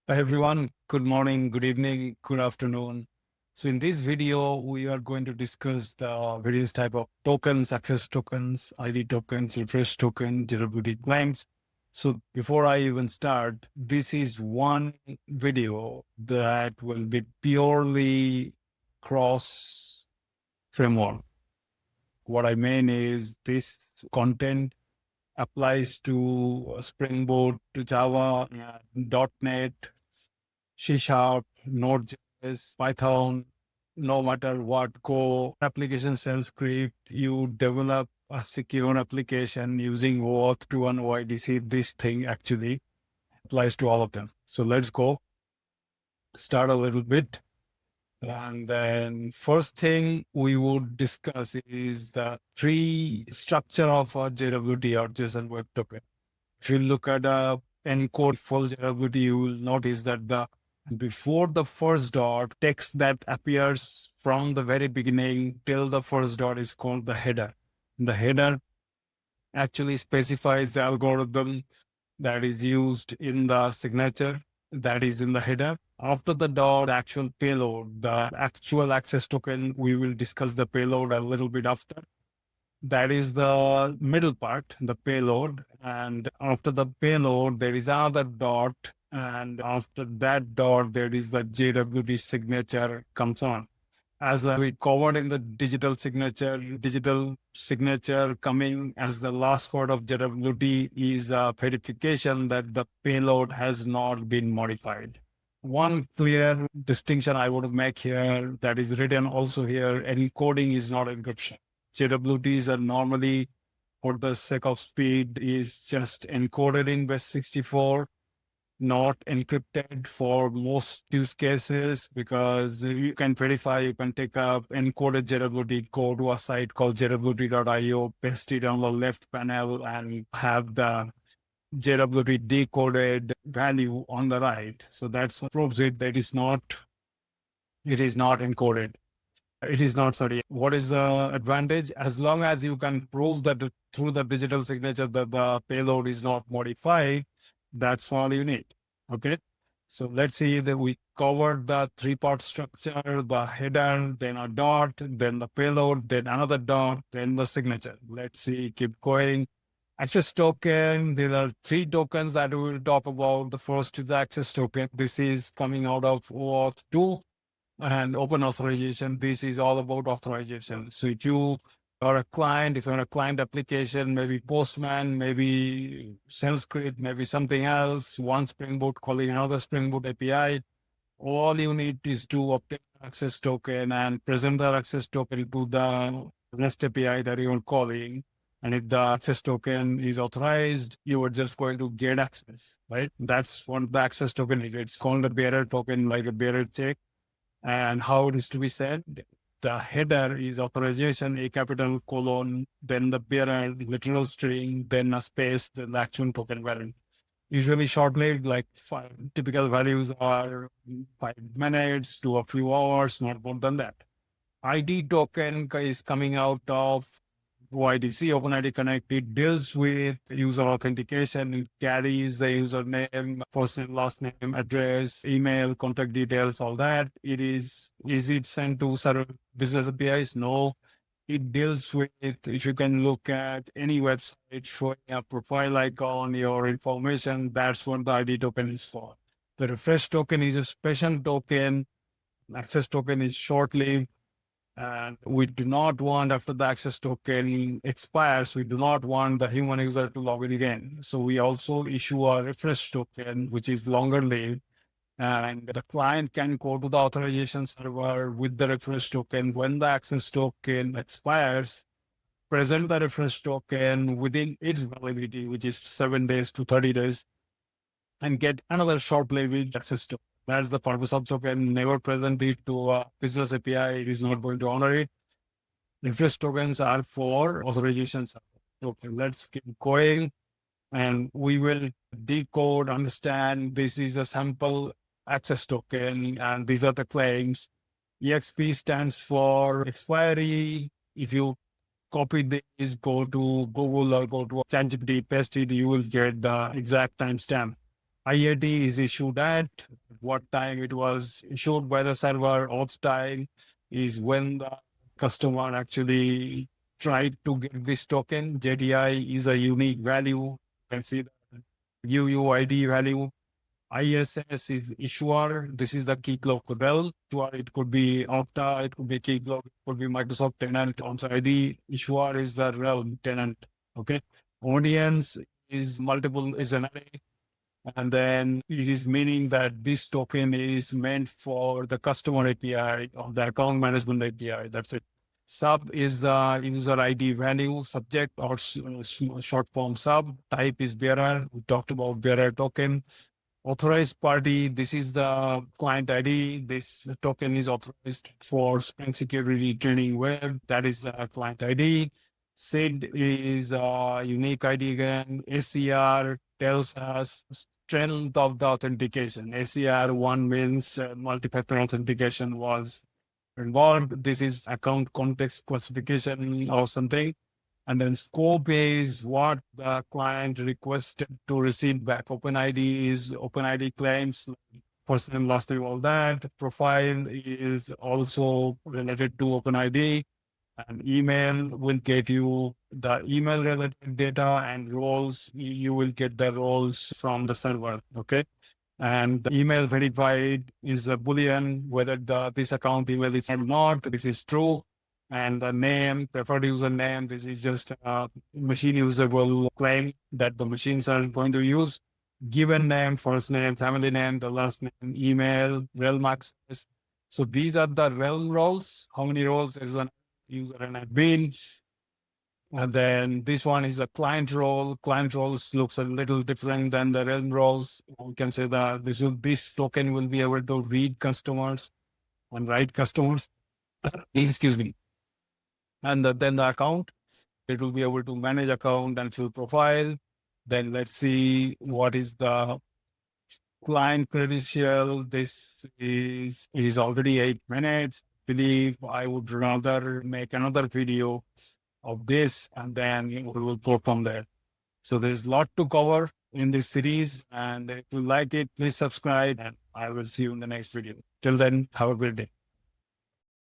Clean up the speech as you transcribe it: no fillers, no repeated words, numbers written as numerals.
Hi everyone, good morning, good evening, good afternoon. So in this video, we are going to discuss the various type of tokens, access tokens, ID tokens, refresh token, JWT claims. So before I even start, this is one video that will be purely cross framework. What I mean is this content applies to Spring Boot, to Java, .NET, C Sharp, Node.js, Python, no matter what Go application shell script, you develop a secure application using OAuth2 and OIDC. This thing actually applies to all of them. So let's go start a little bit. And then first thing we would discuss is the tree structure of a JWT or JSON Web Token. If you look at a encode full JWT, you will notice that before the first dot, text that appears from the very beginning till the first dot is called the header. The header actually specifies the algorithm that is used in the signature that is in the header. After the dot, actual payload, the actual access token, we will discuss the payload a little bit after. That is the middle part, the payload. And after the payload, there is another dot. And after that dot, there is the JWT signature comes on. As we covered in the digital signature coming as the last part of JWT is a verification that the payload has not been modified. One clear distinction I would make here that is written also here, encoding is not encryption. JWTs are normally, for the sake of speed, is just encoded in base64, not encrypted for most use cases, because you can verify, you can take up encoded JWT, go to a site called jwt.io, paste it on the left panel and have the JWT decoded value on the right. So that proves it that it is not encoded. It is not, sorry. What is the advantage? As long as you can prove that through the digital signature that the payload is not modified, that's all you need. Okay. So let's see that we covered the three-part structure, the header, then a dot, then the payload, then another dot, then the signature. Let's see, keep going. Access token, there are three tokens that we will talk about. The first is the access token. This is coming out of OAuth2 and open authorization. This is all about authorization. So if you are a client, if you're a client application, maybe Postman, maybe Sanskrit, maybe something else, one Spring Boot calling another Spring Boot API, all you need is to obtain access token and present the access token to the REST API that you're calling. And if the access token is authorized, you are just going to get access, right? That's what the access token is. It's called a bearer token, like a bearer check. And how it is to be said, the header is authorization, a capital colon, then the bearer literal string, then a space, then the actual token value. Usually short-lived, like typical values are 5 minutes to a few hours, not more than that. ID token is coming out of OIDC, OpenID Connect. It deals with user authentication. It carries the username, first name, last name, address, email, contact details, all that. Is it sent to server business APIs? No. It deals with, if you can look at any website showing a profile icon, your information, that's what the ID token is for. The refresh token is a special token. Access token is short-lived. And we do not want, after the access token expires, we do not want the human user to log in again. So we also issue a refresh token, which is longer lived. And the client can go to the authorization server with the refresh token. When the access token expires, present the refresh token within its validity, which is 7 days to 30 days, and get another short-lived access token. That's the purpose of token. Never present it to a business API. It is not going to honor it. Refresh tokens are for authorizations. Okay, let's keep going. And we will decode, understand this is a sample access token, and these are the claims. EXP stands for expiry. If you copy this, go to Google or go to ChatGPT, paste it, you will get the exact timestamp. IID is issued at, what time it was issued by the server, auth time is when the customer actually tried to get this token. JDI is a unique value. You can see the UUID value. ISS is issuer. This is the key cloak rel. Issuer, it could be Okta, it could be key cloak, it could be Microsoft tenant. Also ID issuer is the rel tenant. Okay. Audience is multiple, is an array. And then it is meaning that this token is meant for the customer API or the account management API. That's it. Sub is the user ID value, subject or short form sub. Type is bearer. We talked about bearer token. Authorized party, this is the client ID. This token is authorized for Spring Security Training Web. That is the client ID. SID is a unique ID again. ACR tells us strength of the authentication. ACR1 means multi-factor authentication was involved. This is account context classification or something. And then scope is what the client requested to receive back. OpenID is OpenID claims, first name, last name, all that. Profile is also related to OpenID. And email will get you the email related data, and roles, you will get the roles from the server. Okay. And the email verified is a Boolean, whether this account email is or not. This is true. And the name, preferred username, this is just a machine user will claim that the machines are going to use. Given name, first name, family name, the last name, email, realm access. So these are the realm roles. How many roles is an user and admin? And then this one is a client role. Client roles looks a little different than the realm roles. We can say that this token will be able to read customers and write customers. Excuse me. And then the account, it will be able to manage account and fill profile. Then let's see what is the client credential. This is already 8 minutes. I believe I would rather make another video of this, and then we will go from there. So there's a lot to cover in this series, and if you like it, please subscribe, and I will see you in the next video. Till then, have a great day.